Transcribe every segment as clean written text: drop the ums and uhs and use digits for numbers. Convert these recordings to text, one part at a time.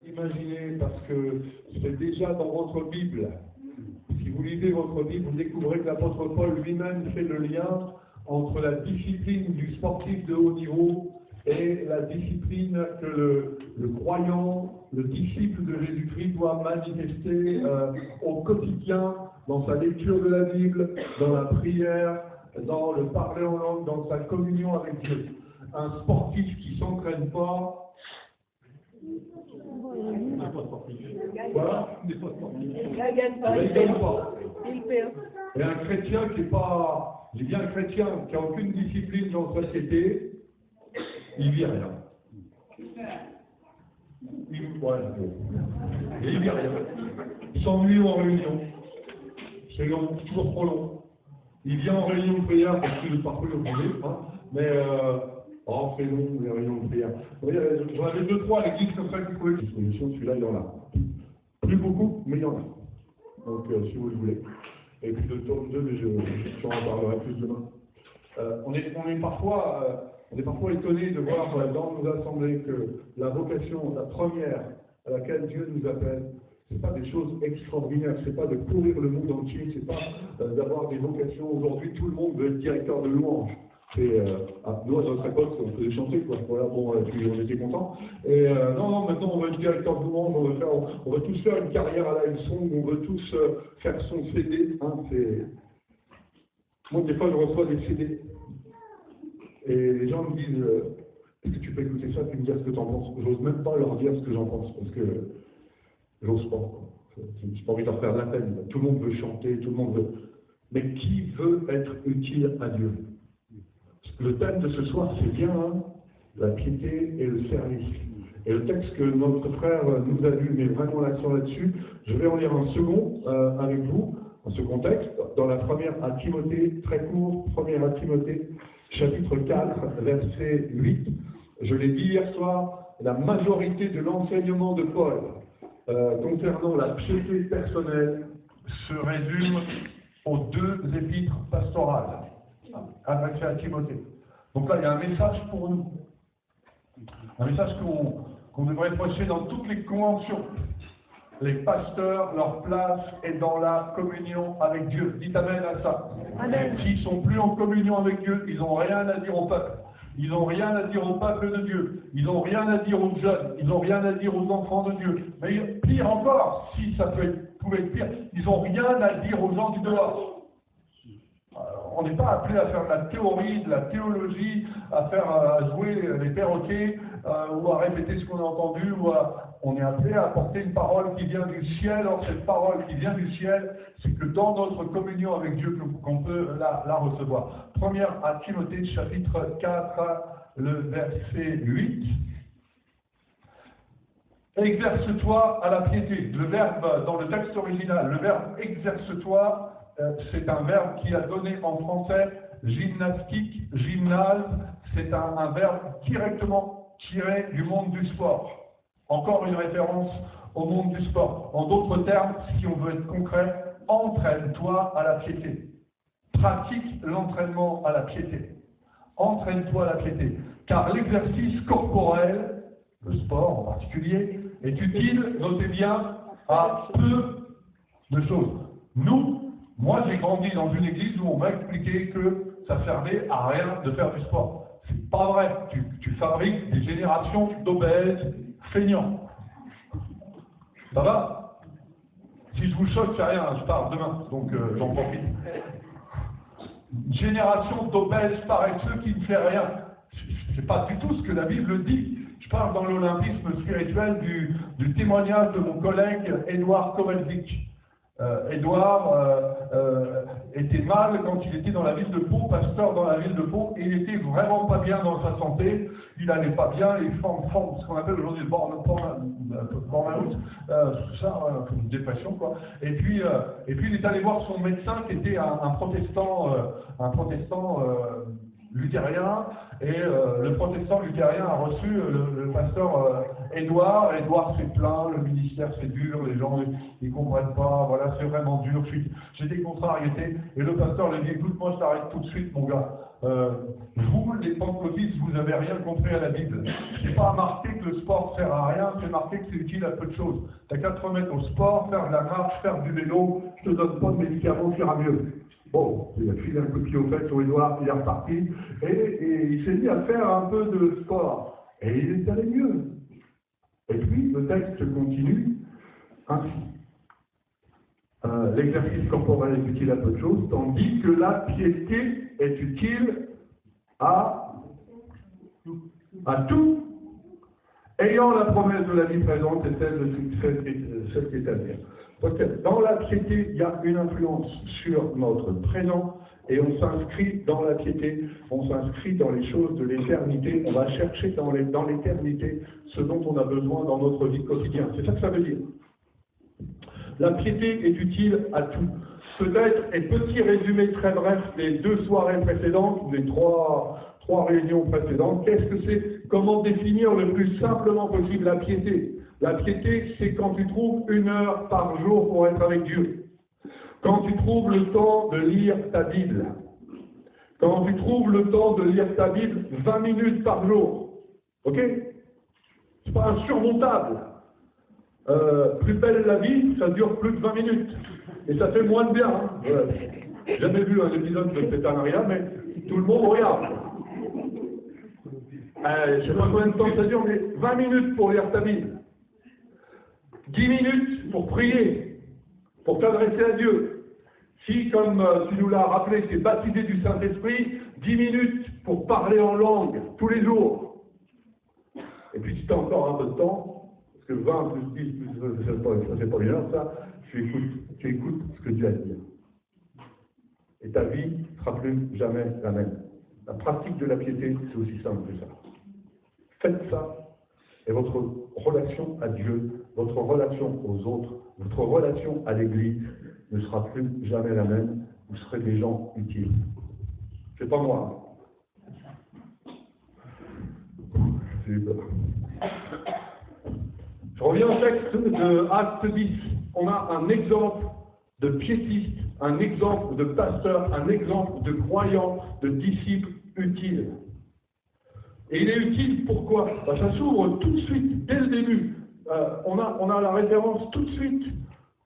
Imaginez, parce que c'est déjà dans votre Bible. Si vous lisez votre Bible, vous découvrez que l'apôtre Paul lui-même fait le lien entre la discipline du sportif de haut niveau et la discipline que le croyant, le disciple de Jésus-Christ doit manifester au quotidien, dans sa lecture de la Bible, dans la prière, dans le parler en langue, dans sa communion avec Dieu. Un sportif qui ne s'entraîne pas, voilà. Il ne gagne pas. Il perd. Et un chrétien qui n'est pas, je dis bien un chrétien qui n'a aucune discipline dans la société, il vit rien. Il vit rien. Il s'ennuie en réunion. C'est long, toujours trop long. Il vient en réunion de prière parce que parfois il est obligé, hein, mais c'est long les réunions de prière. J'en avais 2-3 à l'église comme ça qui pouvaient être solution, celui-là il y en a. Plus beaucoup, mais il y en a. Donc si vous le voulez. Et puis le tome 2, mais j'en parlerai plus demain. On est parfois étonné de voir dans nos assemblées que la vocation, la première à laquelle Dieu nous appelle, c'est pas des choses extraordinaires, c'est pas de courir le monde entier, c'est pas d'avoir des vocations. Aujourd'hui, tout le monde veut être directeur de louange. Nous, à notre époque, on faisait chanter, quoi. Voilà, puis on était contents. Et non, maintenant, on veut être directeur de louange, on veut tous faire une carrière à la Hillsong, on veut tous faire son CD. Hein, moi, des fois, je reçois des CD. Et les gens me disent, est-ce que tu peux écouter ça et me dire ce que tu en penses? J'ose même pas leur dire ce que j'en pense, parce que j'ose pas. J'ai pas envie de leur faire de la peine. Tout le monde veut chanter, tout le monde veut. Mais qui veut être utile à Dieu? Le thème de ce soir, c'est bien la piété et le service. Et le texte que notre frère nous a lu met vraiment l'accent là-dessus. Je vais en lire un second avec vous, dans ce contexte. Dans la première à Timothée, très court, première à Timothée, chapitre 4, verset 8. Je l'ai dit hier soir, la majorité de l'enseignement de Paul concernant la piété personnelle se résume aux 2 épîtres pastorales adressées à Timothée. Donc là, il y a un message pour nous. Un message qu'on devrait prêcher dans toutes les conventions. Les pasteurs, leur place est dans la communion avec Dieu. Dites amen à ça. Amen. S'ils ne sont plus en communion avec Dieu, ils n'ont rien à dire au peuple. Ils n'ont rien à dire au peuple de Dieu. Ils n'ont rien à dire aux jeunes. Ils n'ont rien à dire aux enfants de Dieu. Mais pire encore, si ça pouvait être pire, ils n'ont rien à dire aux gens du dehors. On n'est pas appelé à faire de la théorie, de la théologie, à jouer les perroquets, ou à répéter ce qu'on a entendu, on est appelé à apporter une parole qui vient du ciel. Or, cette parole qui vient du ciel, c'est que dans notre communion avec Dieu, qu'on peut la recevoir. Première à Timothée, chapitre 4, le verset 8. Exerce-toi à la piété. Le verbe, dans le texte original, le verbe exerce-toi, c'est un verbe qui a donné en français gymnastique, gymnase. C'est un verbe directement tiré du monde du sport. Encore une référence au monde du sport. En d'autres termes, si on veut être concret, entraîne-toi à la piété. Pratique l'entraînement à la piété. Entraîne-toi à la piété. Car l'exercice corporel, le sport en particulier, est utile, notez bien, à peu de choses. Moi j'ai grandi dans une église où on m'a expliqué que ça servait à rien de faire du sport. C'est pas vrai. Tu fabriques des générations d'obèses feignants. Ça va? Si je vous choque, c'est rien, je pars demain, donc j'en profite. Une génération d'obèses paresseux qui ne fait rien. C'est pas du tout ce que la Bible dit. Je parle dans l'olympisme spirituel du témoignage de mon collègue Édouard Kovalzik. Édouard était mal quand il était dans la ville de Pau, pasteur dans la ville de Pau, et il était vraiment pas bien dans sa santé, il allait pas bien, il forme ce qu'on appelle aujourd'hui le burn-out, une dépression quoi. Et puis il est allé voir son médecin qui était un protestant luthériens, et le protestant luthérien a reçu le pasteur Édouard. Édouard s'est plaint, le ministère c'est dur, les gens ils comprennent pas, voilà, c'est vraiment dur, j'ai des contrariétés. Et le pasteur lui dit, écoute, moi je t'arrête tout de suite, mon gars. Vous, les pentecôtistes, vous n'avez rien compris à la Bible. C'est pas marqué que le sport sert à rien, c'est marqué que c'est utile à peu de choses. T'as qu'à te remettre au sport, faire de la marche, faire du vélo, je te donne pas de médicaments, tu iras mieux. Bon, il a filé un coup de pied aux fesses au Édouard, il est reparti, et il s'est mis à faire un peu de sport. Et il est allé mieux. Et puis, le texte continue ainsi. L'exercice corporel est utile à peu de choses, tandis que la piété est utile à tout, ayant la promesse de la vie présente et celle qui est à venir. Dans la piété, il y a une influence sur notre présent, et on s'inscrit dans la piété, on s'inscrit dans les choses de l'éternité, on va chercher dans l'éternité ce dont on a besoin dans notre vie quotidienne. C'est ça que ça veut dire. La piété est utile à tout. Peut-être, et petit résumé très bref des 2 soirées précédentes, des trois réunions précédentes, qu'est-ce que c'est? Comment définir le plus simplement possible la piété? La piété, c'est quand tu trouves 1 heure par jour pour être avec Dieu. Quand tu trouves le temps de lire ta Bible. Quand tu trouves le temps de lire ta Bible 20 minutes par jour. Ok? C'est pas insurmontable. Plus belle la vie, ça dure plus de 20 minutes. Et ça fait moins de bien. Hein. J'ai jamais vu un épisode de Pétanaria, mais tout le monde regarde. Je ne sais pas combien de temps ça dure, mais 20 minutes pour lire ta Bible. 10 minutes pour prier, pour t'adresser à Dieu. Si, comme tu nous l'as rappelé, tu es baptisé du Saint-Esprit, 10 minutes pour parler en langue tous les jours. Et puis si tu as encore un peu de temps, parce que 20 plus 10 plus ça fait pas 1 heure, ça, tu écoutes ce que Dieu a à dire. Et ta vie ne sera plus jamais la même. La pratique de la piété, c'est aussi simple que ça. Faites ça, et votre relation à Dieu, votre relation aux autres, votre relation à l'Église ne sera plus jamais la même. Vous serez des gens utiles. C'est pas moi. J'ai eu peur. Je reviens au texte de Acte 10. On a un exemple de piétiste, un exemple de pasteur, un exemple de croyant, de disciple utile. Et il est utile pourquoi? Ça s'ouvre tout de suite, dès le début. On a la référence tout de suite.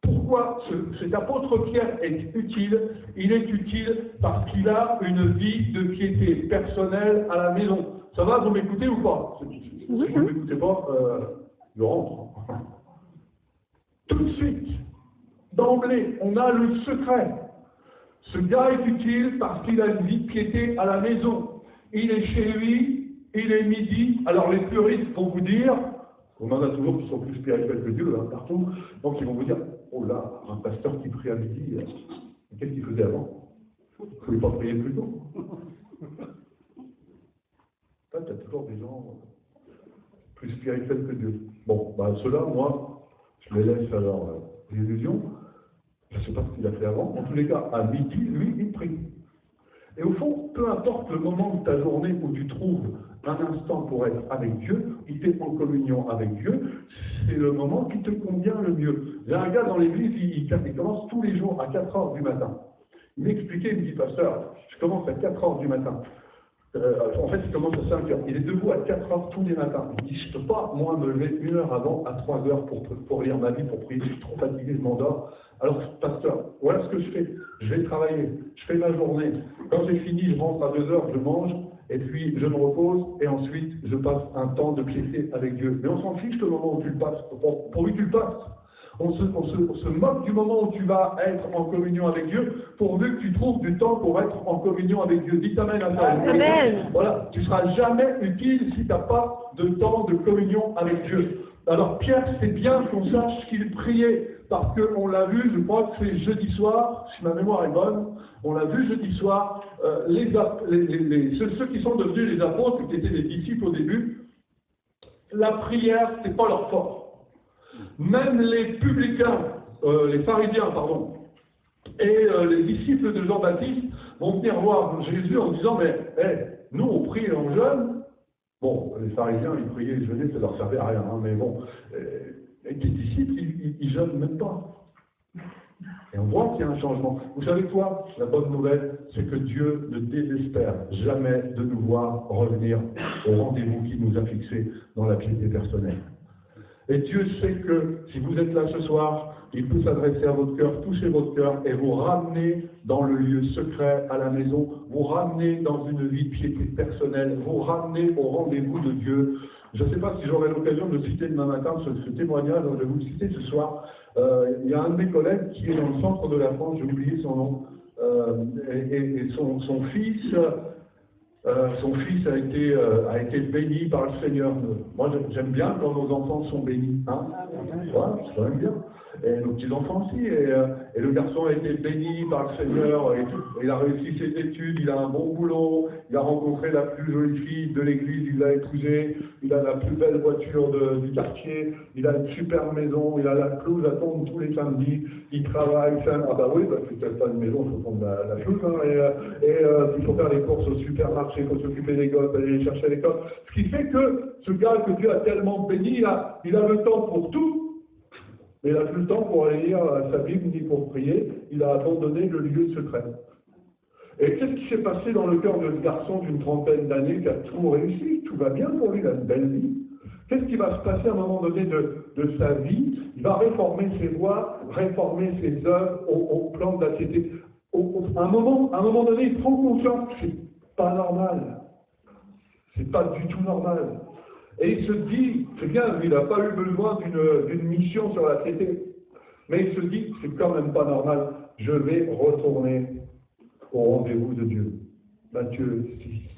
Pourquoi cet apôtre Pierre est utile? Il est utile parce qu'il a une vie de piété personnelle à la maison. Ça va, vous m'écoutez ou pas? Si vous ne m'écoutez pas, je rentre. Tout de suite, d'emblée, on a le secret. Ce gars est utile parce qu'il a une vie de piété à la maison. Il est chez lui, il est midi. Alors les puristes vont vous dire, on en a toujours qui sont plus spirituels que Dieu, hein, partout, donc ils vont vous dire, oh là, un pasteur qui prie à midi, qu'est-ce qu'il faisait avant? Il ne pouvait pas prier plus tôt. Là, tu as toujours des gens plus spirituels que Dieu. Bon, ceux-là, moi, je les laisse à leur illusion. Je ne sais pas ce qu'il a fait avant. En tous les cas, à midi, lui, il prie. Et au fond, peu importe le moment de ta journée où tu trouves un instant pour être avec Dieu, il est en communion avec Dieu, c'est le moment qui te convient le mieux. J'ai un gars dans l'église, il commence tous les jours à 4 heures du matin. Il m'expliquait, il me dit, pasteur, je commence à 4 heures du matin. En fait, il commence à 5 heures. Il est debout à 4 heures tous les matins. Il dit, je ne peux pas, moi, me lever 1 heure avant, à 3 heures pour lire ma vie, pour prier. Je suis trop fatigué, je m'endors. Alors, pasteur, voilà ce que je fais. Je vais travailler. Je fais ma journée. Quand j'ai fini, je rentre à 2 heures, je mange. Et puis, je me repose. Et ensuite, je passe un temps de piété avec Dieu. Mais on s'en fiche le moment où tu le passes. Pourvu que tu le passes. On se moque du moment où tu vas être en communion avec Dieu, pourvu que tu trouves du temps pour être en communion avec Dieu. Dites amen à ça. Amen. Voilà, tu ne seras jamais utile si tu n'as pas de temps de communion avec Dieu. Alors Pierre, c'est bien qu'on sache qu'il priait, parce qu'on l'a vu, je crois que c'est jeudi soir, si ma mémoire est bonne, on l'a vu jeudi soir, ceux qui sont devenus les apôtres, qui étaient des disciples au début, la prière, c'est pas leur force. Même les publicains, les pharisiens, pardon, et les disciples de Jean-Baptiste vont venir voir Jésus en disant, mais nous, on prie en jeûne. Bon, les pharisiens, ils priaient et jeûnaient, ça leur servait à rien, hein, mais bon. Les disciples, ils jeûnent même pas. Et on voit qu'il y a un changement. Vous savez quoi? La bonne nouvelle, c'est que Dieu ne désespère jamais de nous voir revenir au rendez-vous qu'il nous a fixé dans la piété personnelle. Et Dieu sait que si vous êtes là ce soir, il peut s'adresser à votre cœur, toucher votre cœur et vous ramener dans le lieu secret à la maison, vous ramener dans une vie de piété personnelle, vous ramener au rendez-vous de Dieu. Je ne sais pas si j'aurai l'occasion de citer demain matin ce témoignage, je vais vous le citer ce soir. Il y a un de mes collègues qui est dans le centre de la France, j'ai oublié son nom, et son fils a été béni par le Seigneur. Moi, j'aime bien quand nos enfants sont bénis. Hein? Voilà, c'est quand même bien. Et nos petits-enfants aussi. Et le garçon a été béni par le Seigneur. Et il a réussi ses études, il a un bon boulot, il a rencontré la plus jolie fille de l'église, il l'a épousée, il a la plus belle voiture du quartier, il a une super maison, il a la pelouse à tondre tous les samedis, il travaille. Ah bah oui, parce que si tu n'as pas une maison, il faut tondre la pelouse. Hein, il faut faire les courses au supermarché, il faut s'occuper des gosses, aller les chercher à l'école. Ce qui fait que ce gars que Dieu a tellement béni, il a le temps pour tout. Mais il n'a plus le temps pour aller lire sa Bible ni pour prier. Il a abandonné le lieu secret. Et qu'est-ce qui s'est passé dans le cœur de ce garçon d'une trentaine d'années qui a tout réussi? Tout va bien pour lui, il a une belle vie. Qu'est-ce qui va se passer à un moment donné de sa vie? Il va réformer ses voies, réformer ses œuvres au plan de la piété. À un moment donné, il prend conscience que c'est pas normal. C'est pas du tout normal. Et il se dit, c'est bien, lui, il n'a pas eu besoin d'une mission sur la piété. Mais il se dit, c'est quand même pas normal, je vais retourner au rendez-vous de Dieu. Matthieu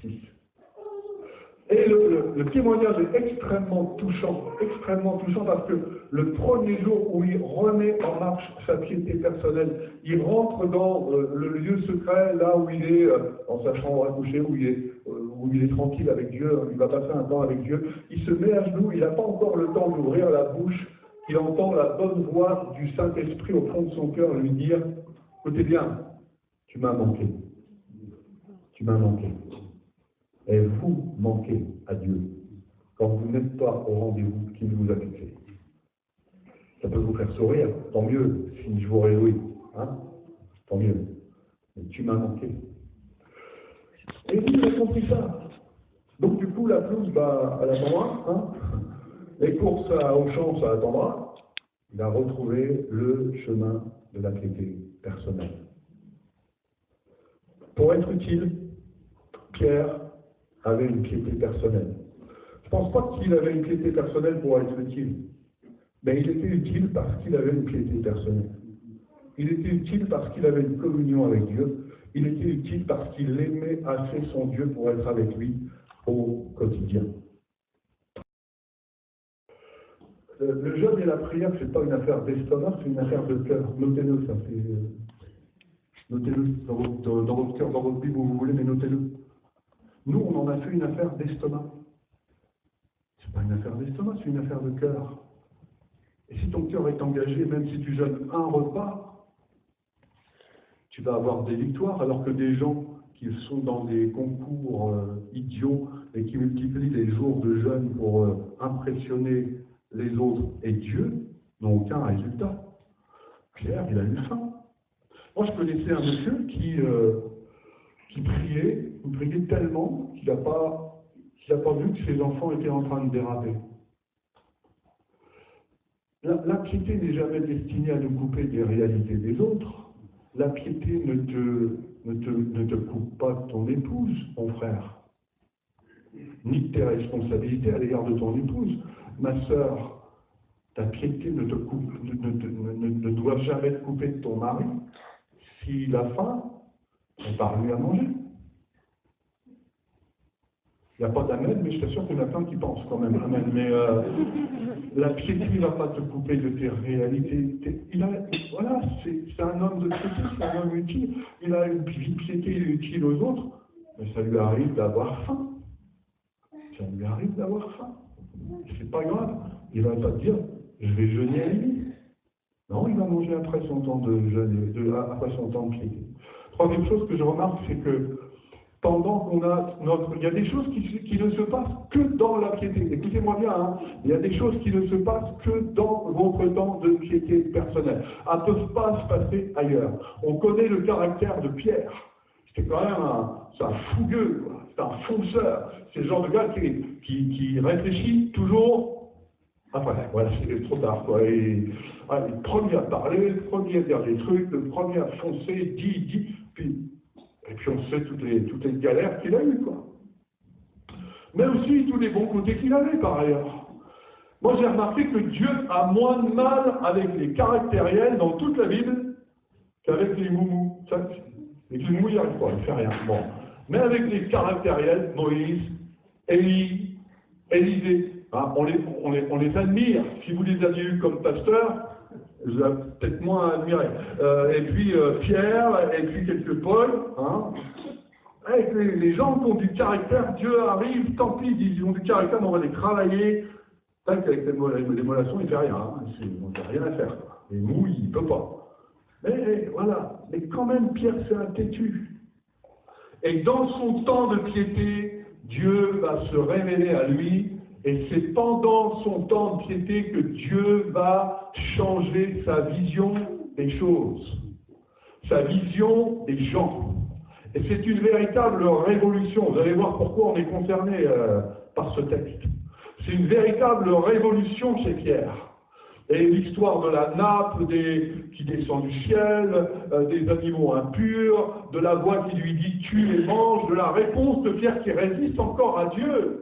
6, 6. Et le témoignage est extrêmement touchant parce que le premier jour où il remet en marche sa piété personnelle, il rentre dans le lieu secret, là où il est dans sa chambre à coucher, où il est tranquille avec Dieu, il va passer un temps avec Dieu, il se met à genoux, il n'a pas encore le temps d'ouvrir la bouche, il entend la bonne voix du Saint-Esprit au fond de son cœur lui dire, écoutez bien, tu m'as manqué, tu m'as manqué. Et vous manquez à Dieu quand vous n'êtes pas au rendez-vous qu'il vous a fixé. Ça peut vous faire sourire, tant mieux si je vous réjouis, hein? Tant mieux. Mais tu m'as manqué. Et lui, il a compris ça. Donc du coup, la pelouse, elle attendra, hein? Les courses au champ, ça attendra. Il a retrouvé le chemin de la piété personnelle. Pour être utile, Pierre avait une piété personnelle. Je ne pense pas qu'il avait une piété personnelle pour être utile, mais il était utile parce qu'il avait une piété personnelle. Il était utile parce qu'il avait une communion avec Dieu. Il était utile parce qu'il aimait assez son Dieu pour être avec lui au quotidien. Le jeûne et la prière, ce n'est pas une affaire d'estomac, c'est une affaire de cœur. Notez-le, ça. Notez-le dans votre cœur, dans votre Bible, où vous voulez, mais notez-le. Nous, on en a fait une affaire d'estomac. C'est pas une affaire d'estomac, c'est une affaire de cœur. Et si ton cœur est engagé, même si tu jeûnes un repas, tu vas avoir des victoires, alors que des gens qui sont dans des concours idiots et qui multiplient les jours de jeûne pour impressionner les autres et Dieu n'ont aucun résultat. Pierre, il a eu faim. Moi, je connaissais un monsieur qui priait tellement qu'il n'a pas vu que ses enfants étaient en train de déraper. La piété n'est jamais destinée à nous couper des réalités des autres. La piété ne te coupe pas de ton épouse, mon frère, ni de tes responsabilités à l'égard de ton épouse. Ma sœur, ta piété ne doit jamais te couper de ton mari. S'il a faim, prépare-lui à manger. Il n'y a pas d'amen, mais je t'assure qu'il y en a plein qui pensent quand même. Amen. Mais la piété ne va pas te couper de tes réalités. Voilà, c'est un homme de piété, c'est un homme utile. Il a une vie de piété, il est utile aux autres, mais ça lui arrive d'avoir faim. Ça lui arrive d'avoir faim. C'est pas grave. Il va pas te dire, je vais jeûner à lui. Non, il va manger après son temps de jeûne, après son temps de piété. Troisième chose que je remarque, c'est que pendant qu'on a notre... Il y a des choses qui ne se passent que dans la piété. Écoutez-moi bien, hein. Il y a des choses qui ne se passent que dans votre temps de piété personnelle. Elles ne peuvent pas se passer ailleurs. On connaît le caractère de Pierre. C'était quand même c'est un fougueux, quoi. C'est un fonceur. C'est le genre de gars qui réfléchit toujours. Après, voilà, c'est trop tard, quoi. Et, le premier à parler, le premier à dire des trucs, le premier à foncer, dit, et puis on sait toutes les galères qu'il a eues, quoi. Mais aussi tous les bons côtés qu'il avait, par ailleurs. Moi, j'ai remarqué que Dieu a moins de mal avec les caractériels dans toute la Bible qu'avec les moumous. Avec les moumous, il n'y arrive pas, il ne fait rien. Bon. Mais avec les caractériels, Moïse, Élie, Élisée, hein, on les admire. Si vous les aviez eus comme pasteurs, vous avez peut-être moins admiré. Et puis Pierre, et puis quelques Paul. Hein. Avec les gens qui ont du caractère, Dieu arrive, tant pis, ils ont du caractère, mais on va les travailler. Tac, avec les mollations, il ne fait rien. Hein. On n'a rien à faire. Les mous, il ne peut pas. Mais voilà. Mais quand même, Pierre, c'est un têtu. Et dans son temps de piété, Dieu va se révéler à lui. Et c'est pendant son temps de piété que Dieu va changer sa vision des choses, sa vision des gens. Et c'est une véritable révolution. Vous allez voir pourquoi on est concerné par ce texte. C'est une véritable révolution chez Pierre. Et l'histoire de la nappe qui descend du ciel, des animaux impurs, de la voix qui lui dit « tue et mange », de la réponse de Pierre qui résiste encore à Dieu.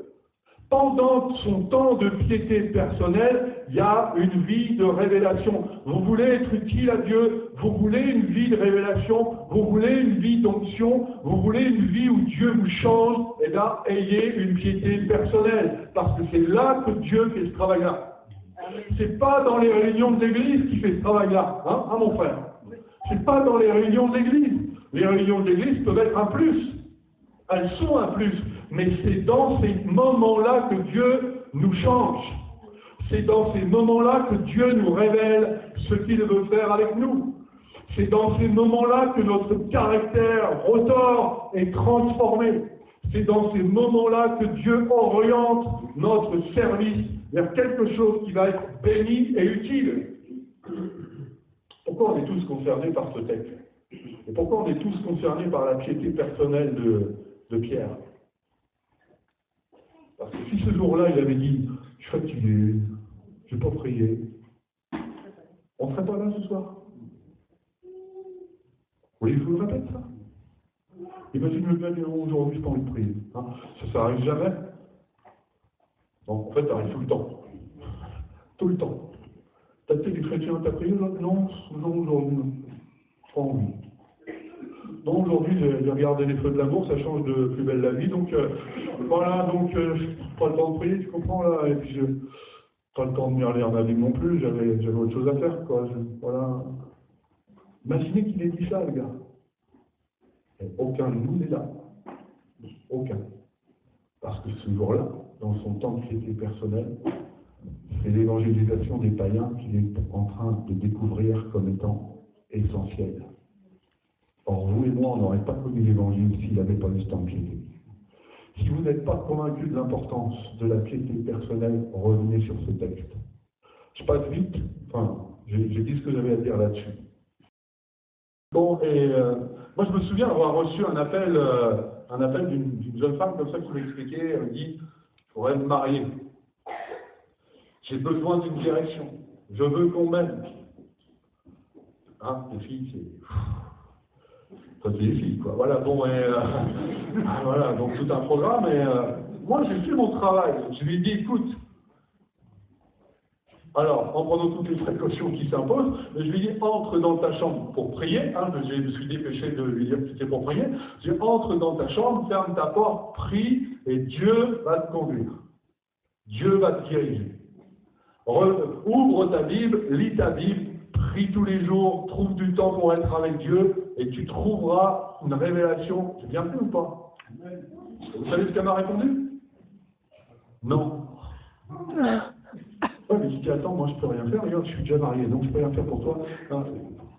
Pendant son temps de piété personnelle, il y a une vie de révélation. Vous voulez être utile à Dieu, vous voulez une vie de révélation, vous voulez une vie d'onction, vous voulez une vie où Dieu vous change, et là, ayez une piété personnelle. Parce que c'est là que Dieu fait ce travail-là. C'est pas dans les réunions de l'église qu'il fait ce travail-là, hein, mon frère. C'est pas dans les réunions de l'église. Les réunions de l'église peuvent être un plus. Elles sont un plus. Mais c'est dans ces moments-là que Dieu nous change. C'est dans ces moments-là que Dieu nous révèle ce qu'il veut faire avec nous. C'est dans ces moments-là que notre caractère retord est transformé. C'est dans ces moments-là que Dieu oriente notre service vers quelque chose qui va être béni et utile. Pourquoi on est tous concernés par ce texte? Et pourquoi on est tous concernés par la piété personnelle de Pierre? Parce que si ce jour-là, il avait dit « Je suis fatigué, je n'ai pas prié », on ne serait pas là ce soir. Oui, je vous le répète, ça. Imagine le gars dit « Aujourd'hui, je n'ai pas envie de prier. Hein. » Ça n'arrive jamais. Bon, en fait, ça arrive tout le temps. Tout le temps. T'as peut-être des chrétiens, t'as prié là? Non, aujourd'hui, non. Pas envie. Non, aujourd'hui, j'ai regardé les feux de l'amour, ça change de Plus belle la vie, donc voilà, donc pas le temps de prier, tu comprends là, et puis pas le temps de lire ma Bible non plus, j'avais autre chose à faire, quoi. Voilà. Imaginez qu'il ait dit ça, le gars. Et aucun de nous n'est là. Aucun. Parce que ce jour-là, dans son temps de piété personnelle, c'est l'évangélisation des païens qu'il est en train de découvrir comme étant essentielle. Or, vous et moi, on n'aurait pas connu l'évangile s'il n'avait pas eu ce temps de piété. Si vous n'êtes pas convaincu de l'importance de la piété personnelle, revenez sur ce texte. Je passe vite, enfin, j'ai dit ce que j'avais à dire là-dessus. Bon, et moi je me souviens avoir reçu un appel d'une jeune femme comme ça qui m'expliquait, elle me dit, il faudrait me marier. J'ai besoin d'une direction. Je veux qu'on m'aime. Hein, les filles, c'est les filles, quoi. Voilà, bon, voilà, donc tout un programme, et moi j'ai fait mon travail. Je lui ai dit, écoute, alors, en prenant toutes les précautions qui s'imposent, je lui ai dit, entre dans ta chambre pour prier, hein, je me suis dépêché de lui dire que c'était pour prier, je lui ai dit, entre dans ta chambre, ferme ta porte, prie, et Dieu va te conduire. Dieu va te diriger. Ouvre ta Bible, lis ta Bible, prie tous les jours, trouve du temps pour être avec Dieu, et tu trouveras une révélation. J'ai bien fait ou pas? Vous savez ce qu'elle m'a répondu? Non. Ouais, mais je dis, attends, moi je peux rien faire, regarde, je suis déjà marié, donc je peux rien faire pour toi. Non,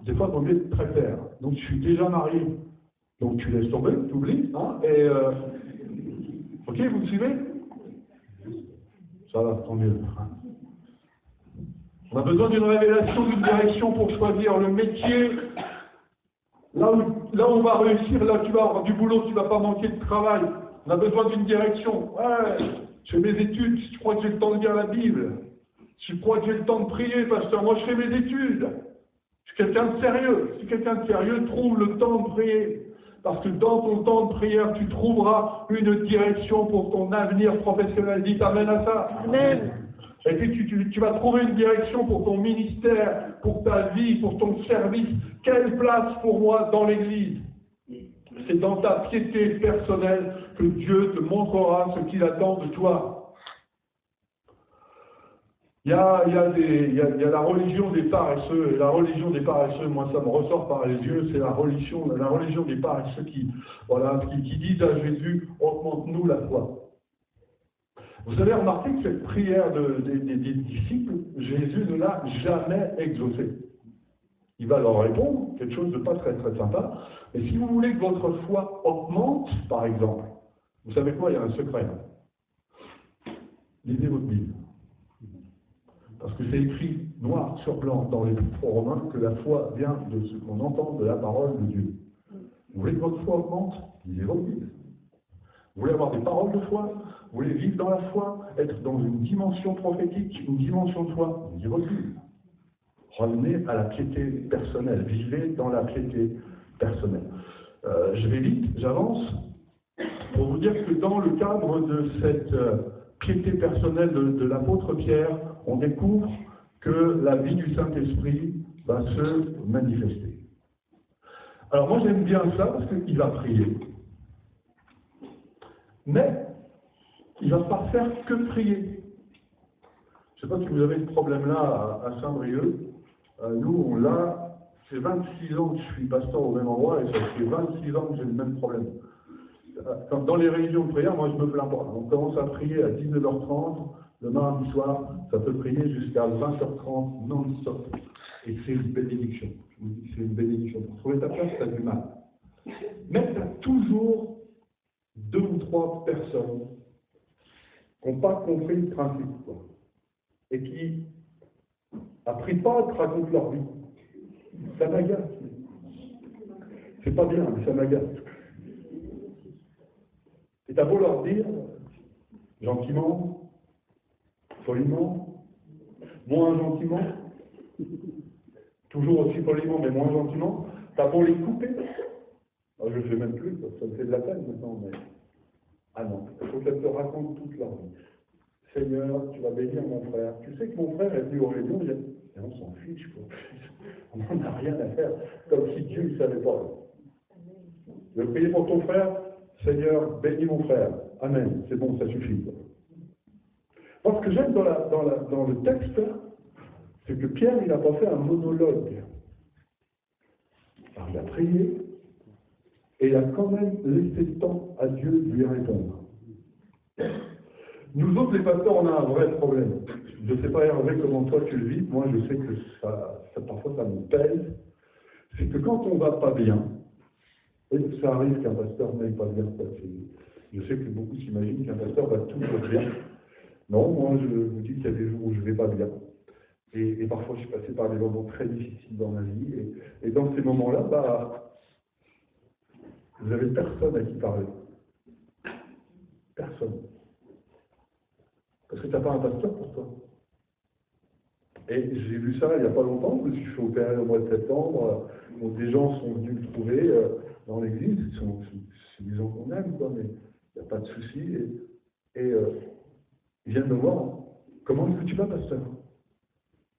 des fois, on est très clair. Donc je suis déjà marié. Donc tu laisses tomber, tu oublies, hein, ok, vous me suivez? Ça va, tant mieux. On a besoin d'une révélation, d'une direction pour choisir le métier. Là où on va réussir, là où tu vas avoir du boulot, tu ne vas pas manquer de travail. On a besoin d'une direction. Ouais, je fais mes études, je crois que j'ai le temps de lire la Bible. Je crois que j'ai le temps de prier, pasteur. Moi, je fais mes études. Je suis quelqu'un de sérieux. Si quelqu'un de sérieux trouve le temps de prier, parce que dans ton temps de prière, tu trouveras une direction pour ton avenir professionnel. Dis amen à ça. Amen. Et puis tu vas trouver une direction pour ton ministère, pour ta vie, pour ton service. Quelle place pour moi dans l'Église? C'est dans ta piété personnelle que Dieu te montrera ce qu'il attend de toi. Il y a la religion des paresseux, et la religion des paresseux, moi ça me ressort par les yeux, c'est la religion des paresseux qui disent à Jésus, augmente-nous la foi. Vous avez remarqué que cette prière des disciples, Jésus ne l'a jamais exaucée. Il va leur répondre, quelque chose de pas très très sympa, mais si vous voulez que votre foi augmente, par exemple, vous savez quoi, il y a un secret. Lisez votre Bible. Parce que c'est écrit noir sur blanc dans les livres romains que la foi vient de ce qu'on entend de la parole de Dieu. Vous voulez que votre foi augmente? Lisez votre Bible. Vous voulez avoir des paroles de foi? Vous voulez vivre dans la foi? Être dans une dimension prophétique, une dimension de foi? Lisez votre Bible. Revenez à la piété personnelle. Vivez dans la piété personnelle. Je vais vite, j'avance, pour vous dire que dans le cadre de cette piété personnelle de l'apôtre Pierre, on découvre que la vie du Saint-Esprit va se manifester. Alors moi j'aime bien ça parce qu'il va prier. Mais il ne va pas faire que prier. Je ne sais pas si vous avez ce problème-là à Saint-Brieuc. Nous, on l'a, c'est 26 ans que je suis pasteur au même endroit et ça fait 26 ans que j'ai le même problème. Dans les réunions de prière, moi je me plains pas. On commence à prier à 19h30, le mardi soir, ça peut prier jusqu'à 20h30 non-stop. Et c'est une bénédiction. Je vous dis, c'est une bénédiction. Pour trouver ta place, tu as du mal. Mais tu as toujours 2 ou 3 personnes qui n'ont pas compris le principe, quoi. Et qui n'apprennent pas à te raconter leur vie. Ça m'agace. C'est pas bien, mais ça m'agace. Et t'as beau leur dire, gentiment, poliment, moins gentiment, toujours aussi poliment, mais moins gentiment, t'as beau les couper. Alors, je ne fais même plus, ça me fait de la peine maintenant, mais... Ah non, il faut qu'elle te raconte toute leur vie. Seigneur, tu vas bénir mon frère. Tu sais que mon frère est venu aux réunions, et on s'en fiche, quoi. On n'en a rien à faire, comme si Dieu ne savait pas. Je vais prier pour ton frère. Seigneur, bénis mon frère. Amen. C'est bon, ça suffit. Moi, ce que j'aime dans le texte, c'est que Pierre, il n'a pas fait un monologue. Alors, il a prié, et il a quand même laissé le temps à Dieu de lui répondre. Nous autres, les pasteurs, on a un vrai problème. Je ne sais pas, Hervé, comment toi tu le vis. Moi, je sais que parfois, ça me pèse. C'est que quand on ne va pas bien, et ça arrive qu'un pasteur n'aille pas bien. Je sais que beaucoup s'imaginent qu'un pasteur va toujours bien. Non, moi, je vous dis qu'il y a des jours où je ne vais pas bien. Et parfois, je suis passé par des moments très difficiles dans ma vie. Et dans ces moments-là, vous n'avez personne à qui parler. Personne. Parce que tu n'as pas un pasteur pour toi. Et j'ai vu ça il n'y a pas longtemps, je me suis fait opérer au mois de septembre, où des gens sont venus me trouver dans l'église, c'est des gens qu'on aime, quoi, mais il n'y a pas de souci. Et ils viennent me voir, comment est-ce que tu vas, pasteur?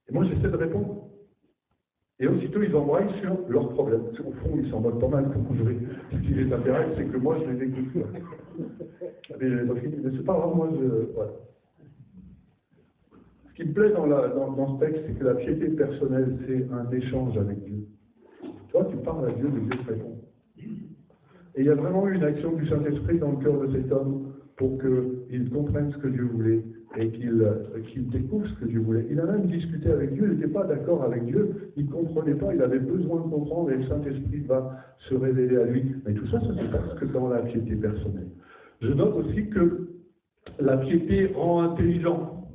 Et moi, j'essaie de répondre. Et aussitôt, ils embrayent sur leurs problèmes. Au fond, ils s'en moquent pas mal, comme vous verrez. Ce qui les intéresse, c'est que moi, je les écoute. Mais c'est pas grave, moi, voilà. Ce qui me plaît dans ce texte, c'est que la piété personnelle, c'est un échange avec Dieu. Toi, tu parles à Dieu, et Dieu te répond. Et il y a vraiment eu une action du Saint-Esprit dans le cœur de cet homme pour qu'il comprenne comprenne ce que Dieu voulait et qu'il découvre ce que Dieu voulait. Il a même discuté avec Dieu, il n'était pas d'accord avec Dieu, il ne comprenait pas, il avait besoin de comprendre et le Saint-Esprit va se révéler à lui. Mais tout ça, ça se passe que dans la piété personnelle. Je note aussi que la piété rend intelligent.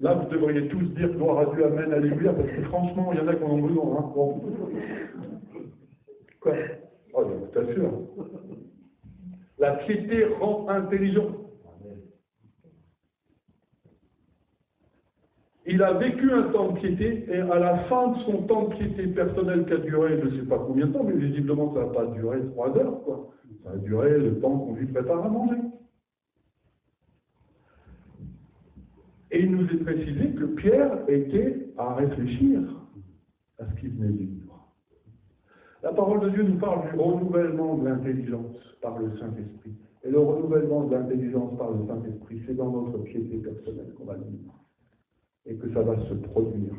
Là, vous devriez tous dire gloire à Dieu, amen, alléluia, parce que franchement, il y en a qui en ont besoin. Hein. Bon. Quoi? Oh, je t'assure. La piété rend intelligent. Il a vécu un temps de piété, et à la fin de son temps de piété personnelle qui a duré, je ne sais pas combien de temps, mais visiblement ça n'a pas duré 3 heures, quoi. Ça a duré le temps qu'on lui prépare à manger. Et il nous est précisé que Pierre était à réfléchir à ce qu'il venait de vivre. La parole de Dieu nous parle du renouvellement de l'intelligence par le Saint-Esprit. Et le renouvellement de l'intelligence par le Saint-Esprit, c'est dans notre piété personnelle qu'on va le vivre. Et que ça va se produire.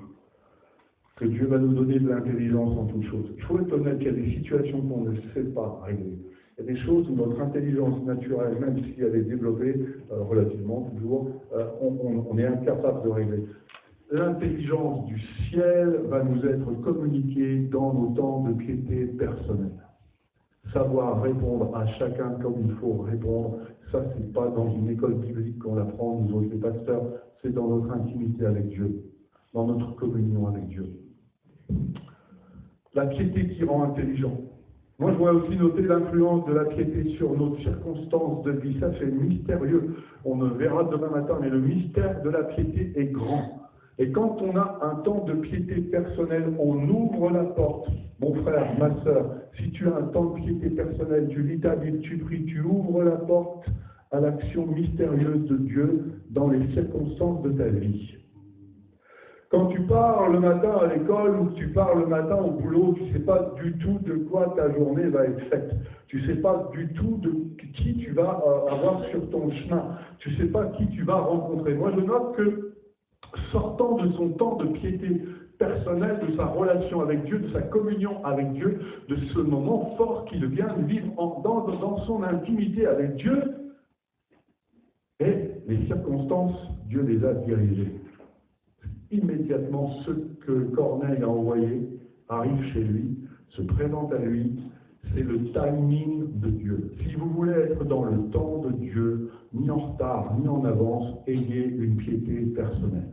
Que Dieu va nous donner de l'intelligence en toutes choses. Il faut être honnête, il y a des situations qu'on ne sait pas régler. Il y a des choses où notre intelligence naturelle, même si elle est développée relativement toujours, on est incapable de régler. L'intelligence du ciel va nous être communiquée dans nos temps de piété personnelle. Savoir répondre à chacun comme il faut répondre, ça c'est pas dans une école biblique qu'on apprend, nous autres les pasteurs, c'est dans notre intimité avec Dieu, dans notre communion avec Dieu. La piété qui rend intelligent. Moi, je vois aussi noter l'influence de la piété sur nos circonstances de vie. Ça, c'est mystérieux. On le verra demain matin, mais le mystère de la piété est grand. Et quand on a un temps de piété personnelle, on ouvre la porte. Mon frère, ma sœur, si tu as un temps de piété personnelle, tu lis ta Bible, tu pries, tu ouvres la porte à l'action mystérieuse de Dieu dans les circonstances de ta vie. Quand tu pars le matin à l'école ou que tu pars le matin au boulot, tu ne sais pas du tout de quoi ta journée va être faite. Tu ne sais pas du tout de qui tu vas avoir sur ton chemin. Tu ne sais pas qui tu vas rencontrer. Moi, je note que sortant de son temps de piété personnelle, de sa relation avec Dieu, de sa communion avec Dieu, de ce moment fort qu'il vient de vivre dans son intimité avec Dieu, et les circonstances, Dieu les a dirigées. Immédiatement, ceux que Corneille a envoyés arrivent chez lui, se présentent à lui. C'est le timing de Dieu. Si vous voulez être dans le temps de Dieu, ni en retard, ni en avance, ayez une piété personnelle.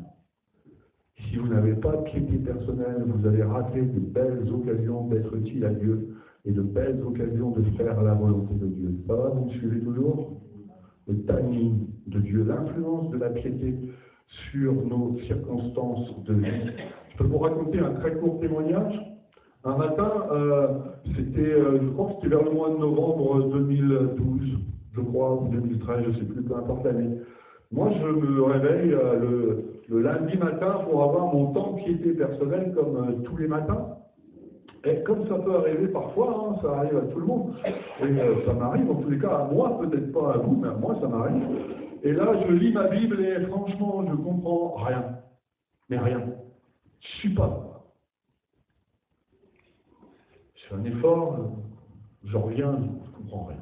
Si vous n'avez pas de piété personnelle, vous allez rater de belles occasions d'être utile à Dieu et de belles occasions de faire la volonté de Dieu. Ça va, vous me suivez toujours? Le timing de Dieu, l'influence de la piété sur nos circonstances de vie. Je peux vous raconter un très court témoignage. Un matin, je crois que c'était vers le mois de novembre 2012, je crois, ou 2013, je ne sais plus, peu importe l'année. Moi, je me réveille le lundi matin pour avoir mon temps de piété personnelle comme tous les matins. Et comme ça peut arriver parfois, ça arrive à tout le monde, et ça m'arrive en tous les cas à moi, peut-être pas à vous, mais à moi ça m'arrive. Et là, je lis ma Bible et franchement, je comprends rien. Mais rien. Je suis pas. Je fais un effort, je reviens, je comprends rien.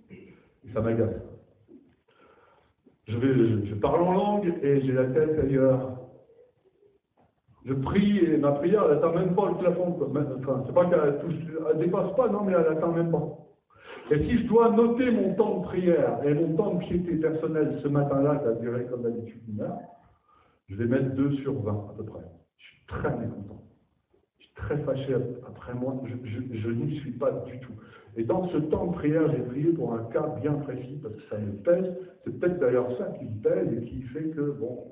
Et ça m'agace. Je parle en langue et j'ai la tête ailleurs. Je prie et ma prière, elle n'atteint même pas le plafond. Enfin, c'est pas qu'elle dépasse pas, non, mais elle n'atteint même pas. Et si je dois noter mon temps de prière et mon temps de piété personnelle ce matin-là, qui a duré comme d'habitude 1 heure, je vais mettre 2 sur 20 à peu près. Je suis très mécontent. Je suis très fâché après moi. Je n'y suis pas du tout. Et dans ce temps de prière, j'ai prié pour un cas bien précis parce que ça me pèse. C'est peut-être d'ailleurs ça qui me pèse et qui fait que, bon,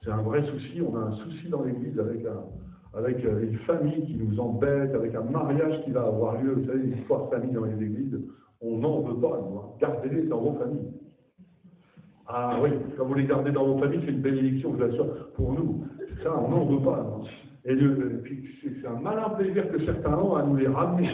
c'est un vrai souci. On a un souci dans l'Église avec une famille qui nous embête, avec un mariage qui va avoir lieu. Vous savez, les histoires de famille dans les églises, on n'en veut pas. Gardez-les dans vos familles. Ah oui, quand vous les gardez dans vos familles, c'est une bénédiction, je vous assure, pour nous. Ça, on n'en veut pas. Non. Et c'est un malin plaisir que certains ont à nous les ramener.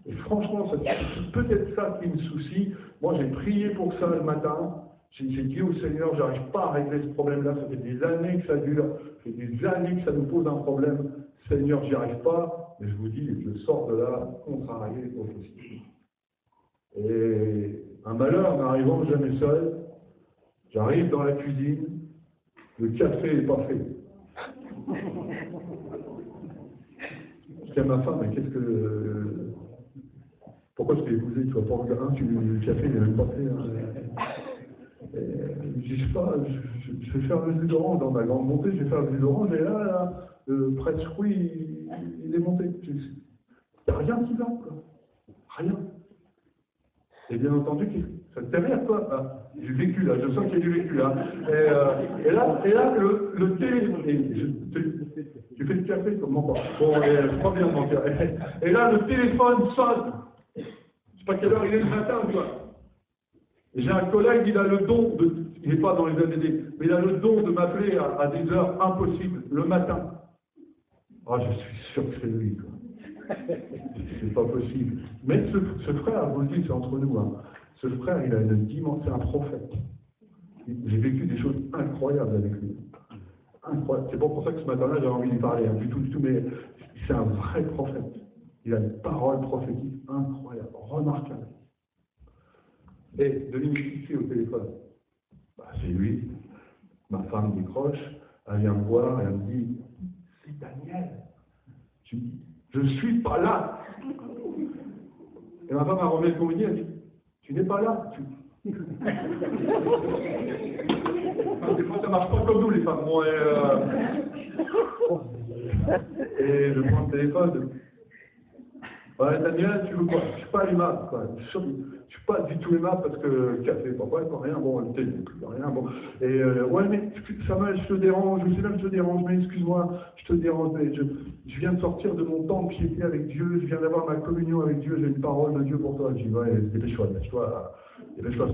Et franchement, c'est peut-être ça qui me soucie. Moi, j'ai prié pour ça le matin. J'ai dit au Seigneur, j'arrive pas à régler ce problème-là. Ça fait des années que ça dure. Ça fait des années que ça nous pose un problème. Seigneur, j'y arrive pas. Mais je vous dis, je sors de là contrarié au possible. Et un malheur n'arrivant jamais seul, J'arrive dans la cuisine, le café n'est pas fait. Je dis à ma femme, mais qu'est-ce que... pourquoi je t'ai épousé, tu vois, pour le café il n'est même pas fait. Hein. Je sais pas, je vais faire le jus d'orange dans ma grande montée, je vais faire le jus d'orange, et là, le presse fruit, il est monté. Il n'y a rien qui va, quoi. Rien. Et bien entendu, ça te fait rire, toi. Ah, du vécu, là, je sens qu'il y a du vécu, là. Et là, le téléphone, tu fais le café, comment pas? Bon, pas bien, mon gars. Et là, le téléphone sonne. Je sais pas quelle heure il est le matin, quoi. J'ai un collègue, il a le don il n'est pas dans les ADD, mais il a le don de m'appeler à des heures impossibles, le matin. Ah, je suis sûr que c'est lui, quoi. C'est pas possible. Mais ce frère, vous le dites, c'est entre nous, hein. Ce frère, il a une dimension, c'est un prophète. J'ai vécu des choses incroyables avec lui. Incroyable. C'est pas pour ça que ce matin-là, j'avais envie d'y parler, hein, du tout, mais c'est un vrai prophète. Il a une parole prophétique incroyable, remarquable. Et de l'initié au téléphone, bah, c'est lui. Ma femme décroche, elle vient me voir et elle me dit, c'est Daniel. Je dis, je suis pas là. Et ma femme a remis le communiqué, elle dit, tu n'es pas là. Des fois, ça marche pas comme nous, les femmes. Bon, et je prends le téléphone. Ouais, Daniel, tu veux quoi? Je suis pas aimable, quoi. Je suis pas du tout aimable parce que café, papa, pas rien, bon, le thé, rien, bon. Et ouais, mais Samuel, je te dérange, je sais même que je te dérange, mais excuse-moi, je te dérange, mais je viens de sortir de mon temps de piété avec Dieu, je viens d'avoir ma communion avec Dieu, j'ai une parole de Dieu pour toi. Je dis, ouais, dépêche-toi,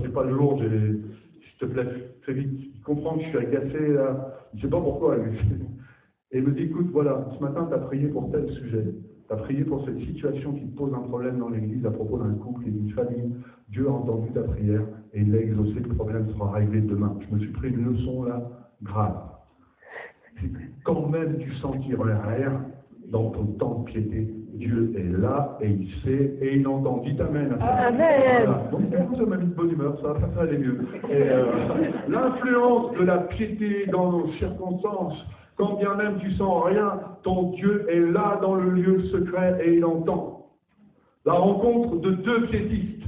c'est pas le jour, s'il te plaît, fais vite. Il comprend que je suis agacé, là, je sais pas pourquoi, lui. Et il me dit, écoute, voilà, ce matin, tu as prié pour tel sujet. Tu as prié pour cette situation qui te pose un problème dans l'église à propos d'un couple et d'une famille. Dieu a entendu ta prière et il l'a exaucé, le problème sera réglé demain. Je me suis pris une leçon là, grave. C'est que quand même tu sens qu'il rien dans ton temps de piété, Dieu est là et il sait et il entend. Dites Amen. Amen. Voilà. Donc ça m'a mis de bonne humeur, ça allait mieux. Et l'influence de la piété dans nos circonstances, quand bien même tu sens rien, ton Dieu est là dans le lieu secret et il entend. La rencontre de deux piétistes.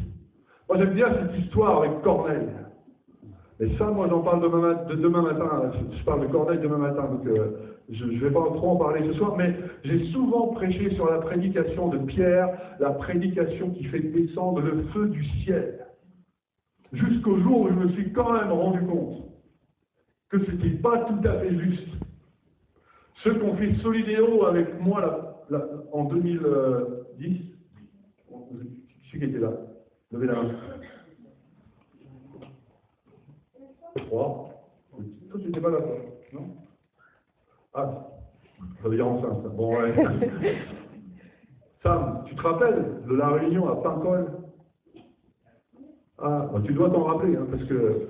Moi j'aime bien cette histoire avec Corneille. Et ça, moi j'en parle demain matin. Je parle de Corneille demain matin, donc je ne vais pas trop en parler ce soir, mais j'ai souvent prêché sur la prédication de Pierre, la prédication qui fait descendre le feu du ciel. Jusqu'au jour où je me suis quand même rendu compte que ce n'était pas tout à fait juste. Ceux qui ont fait Solidéo avec moi en 2010, qui était là? Levez la main. 3. Toi, tu n'étais pas là, toi, non? Ah, ça veut dire enceinte. Bon, ouais. Sam, tu te rappelles de la réunion à Pincol? Ah, bah, tu dois t'en rappeler, hein, parce que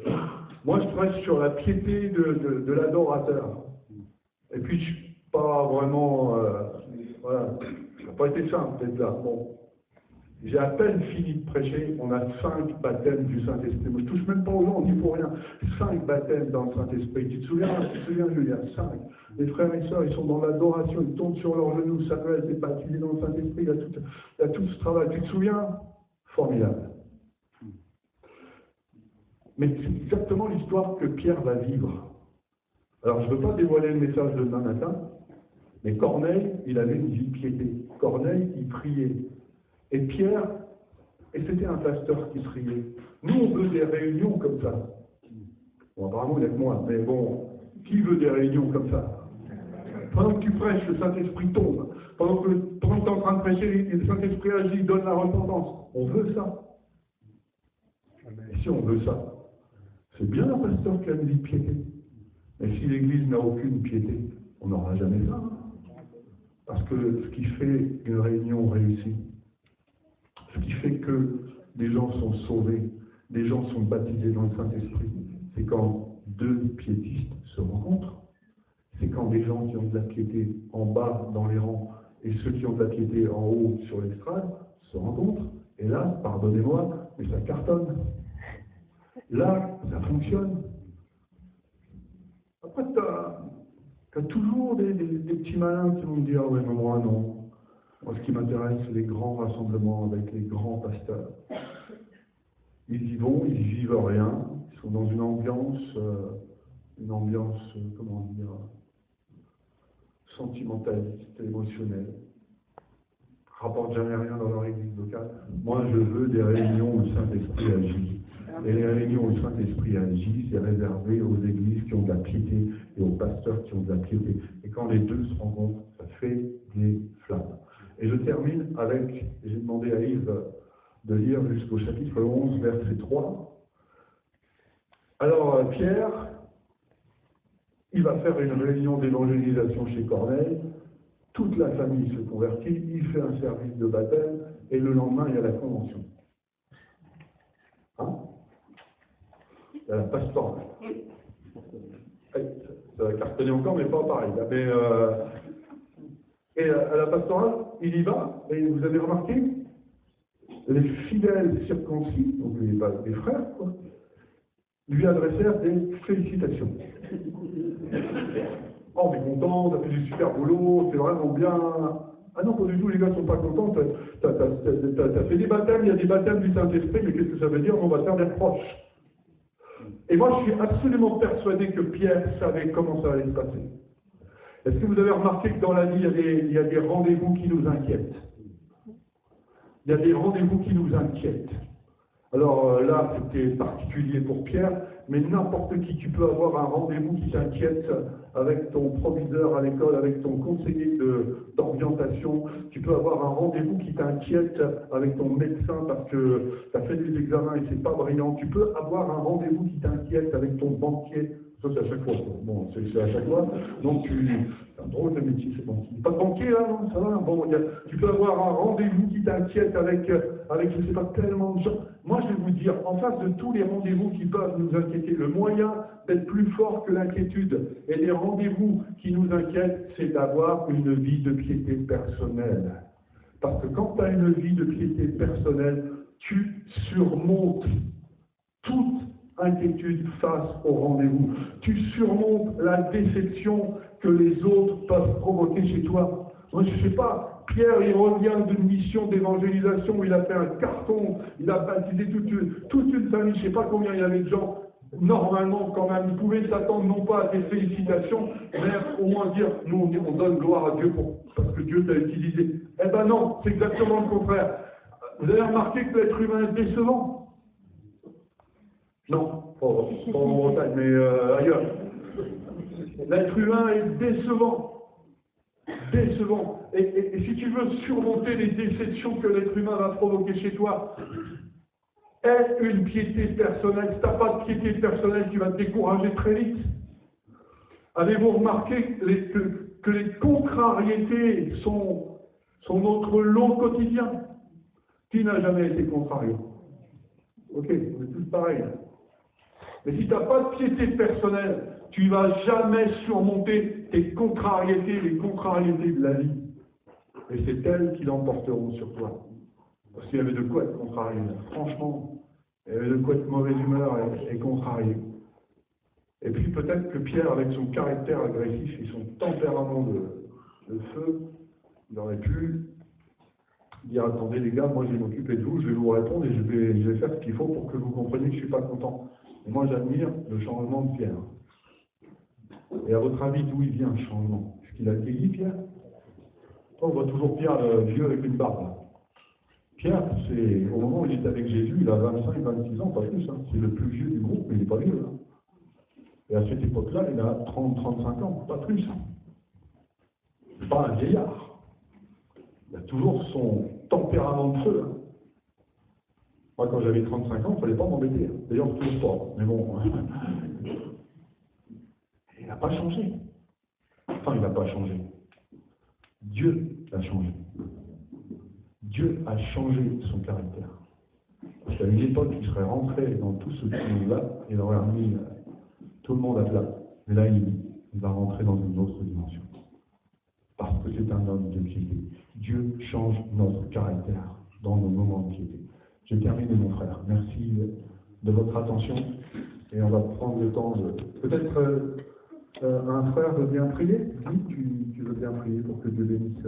moi, je prêche sur la piété de l'adorateur. Et puis, je suis pas vraiment... voilà, ça n'a pas été simple d'être là. Bon. J'ai à peine fini de prêcher, on a 5 baptêmes du Saint-Esprit. Moi, je touche même pas aux gens, on dit pour rien. 5 baptêmes dans le Saint-Esprit. Tu te souviens, Julien? 5. Les frères et sœurs, ils sont dans l'adoration, ils tombent sur leurs genoux. Samuel s'est baptisé dans le Saint-Esprit, il a tout ce travail. Tu te souviens? Formidable. Mais c'est exactement l'histoire que Pierre va vivre. Alors, je ne veux pas dévoiler le message de demain matin, mais Corneille, il avait une vie de piété. Corneille, il priait. Et Pierre, et c'était un pasteur qui priait. Nous, on veut des réunions comme ça. Bon, apparemment, il y a que moi, mais bon, qui veut des réunions comme ça? Pendant que tu prêches, le Saint-Esprit tombe. Pendant que tu es en train de prêcher, le Saint-Esprit agit, donne la repentance. On veut ça. Et si on veut ça, c'est bien un pasteur qui a une vie de piété. Mais si l'Église n'a aucune piété, on n'aura jamais ça. Parce que ce qui fait une réunion réussie, ce qui fait que des gens sont sauvés, des gens sont baptisés dans le Saint-Esprit, c'est quand deux piétistes se rencontrent. C'est quand des gens qui ont de la piété en bas dans les rangs et ceux qui ont de la piété en haut sur l'estrade se rencontrent. Et là, pardonnez-moi, mais ça cartonne. Là, ça fonctionne. après, t'as toujours des petits malins qui vont me dire, ouais, mais moi, non. Moi, ce qui m'intéresse, c'est les grands rassemblements avec les grands pasteurs. Ils y vont, ils vivent rien. Ils sont dans une ambiance, comment dire, sentimentaliste, émotionnelle. Rapportent jamais rien dans leur église locale. Moi, je veux des réunions où le Saint-Esprit agit. Et les réunions où le Saint-Esprit agit, c'est réservé aux églises qui ont de la piété et aux pasteurs qui ont de la piété. Et quand les deux se rencontrent, ça fait des flammes. Et je termine avec, j'ai demandé à Yves de lire jusqu'au chapitre 11, verset 3. Alors, Pierre, il va faire une réunion d'évangélisation chez Corneille. Toute la famille se convertit, il fait un service de baptême, et le lendemain, il y a la convention. Hein? Il y a la pastorale. Ça va cartonner encore, mais pas pareil. Et à la pastorale, il y va, et vous avez remarqué, les fidèles circoncis, donc les frères, quoi, lui adressèrent des félicitations. Oh, on est content, t'as fait du super boulot, c'est vraiment bien. Ah non, pas du tout, les gars ne sont pas contents. T'as fait des baptêmes, il y a des baptêmes du Saint-Esprit, mais qu'est-ce que ça veut dire? On va faire des reproches. Et moi, je suis absolument persuadé que Pierre savait comment ça allait se passer. Est-ce que vous avez remarqué que dans la vie, il y a des rendez-vous qui nous inquiètent? Il y a des rendez-vous qui nous inquiètent. Alors là, c'était particulier pour Pierre, mais n'importe qui, tu peux avoir un rendez-vous qui t'inquiète avec ton proviseur à l'école, avec ton conseiller d'orientation, tu peux avoir un rendez-vous qui t'inquiète avec ton médecin parce que tu as fait des examens et c'est pas brillant, tu peux avoir un rendez-vous qui t'inquiète avec ton banquier, ça c'est à chaque fois, bon, c'est à chaque fois, donc c'est un drôle de métier, c'est banquier. Pas de banquier là, non, ça va, bon, tu peux avoir un rendez-vous qui t'inquiète avec je sais pas, tellement de gens. Moi, je vais vous dire, en face de tous les rendez-vous qui peuvent nous inquiéter, le moyen d'être plus fort que l'inquiétude et les rendez-vous qui nous inquiètent, c'est d'avoir une vie de piété personnelle. Parce que quand tu as une vie de piété personnelle, tu surmontes toute inquiétude face au rendez-vous. Tu surmontes la déception que les autres peuvent provoquer chez toi. Moi, je ne sais pas, Pierre, il revient d'une mission d'évangélisation où il a fait un carton, il a baptisé toute une famille, je ne sais pas combien il y avait de gens. Normalement, quand même, ils pouvaient s'attendre non pas à des félicitations, mais au moins dire, nous, on donne gloire à Dieu parce que Dieu t'a utilisé. Eh ben non, c'est exactement le contraire. Vous avez remarqué que l'être humain est décevant? Non, pas en Bretagne, mais ailleurs. L'être humain est décevant. Décevant. Et si tu veux surmonter les déceptions que l'être humain va provoquer chez toi, aie une piété personnelle. Si tu n'as pas de piété personnelle, tu vas te décourager très vite. Avez-vous remarqué que les contrariétés sont notre lot quotidien? Qui n'a jamais été contrarié? Ok, on est tous pareils. Mais si tu n'as pas de piété personnelle, tu ne vas jamais surmonter tes contrariétés, les contrariétés de la vie. Et c'est elles qui l'emporteront sur toi. Parce qu'il y avait de quoi être contrarié. Franchement, il y avait de quoi être mauvaise humeur et contrarié. Et puis peut-être que Pierre, avec son caractère agressif et son tempérament de feu, il aurait pu dire, attendez les gars, moi je vais m'occuper de vous, je vais vous répondre et je vais faire ce qu'il faut pour que vous compreniez que je ne suis pas content. Et moi j'admire le changement de Pierre. Et à votre avis, d'où il vient ce changement? Est-ce qu'il a vieilli, Pierre? On voit toujours Pierre vieux avec une barbe. Pierre, c'est au moment où il est avec Jésus, il a 25, 26 ans, pas plus. Hein. C'est le plus vieux du groupe, mais il n'est pas vieux. Hein. Et à cette époque-là, il a 30, 35 ans, pas plus. C'est pas un vieillard. Il a toujours son tempérament de feu. Hein. Moi, quand j'avais 35 ans, il ne fallait pas m'embêter. Hein. D'ailleurs, toujours pas. Mais bon. Il n'a pas changé. Enfin, il n'a pas changé. Dieu a changé. Dieu a changé son caractère. Parce qu'à une époque, il serait rentré dans tout ce monde-là, et il aurait remis tout le monde à plat. Mais là, il va rentrer dans une autre dimension. Parce que c'est un homme de piété. Dieu change notre caractère dans nos moments de piété. J'ai terminé, mon frère. Merci de votre attention. Et on va prendre le temps de... Peut-être Un frère veut bien prier? Guy, tu veux bien prier pour que Dieu bénisse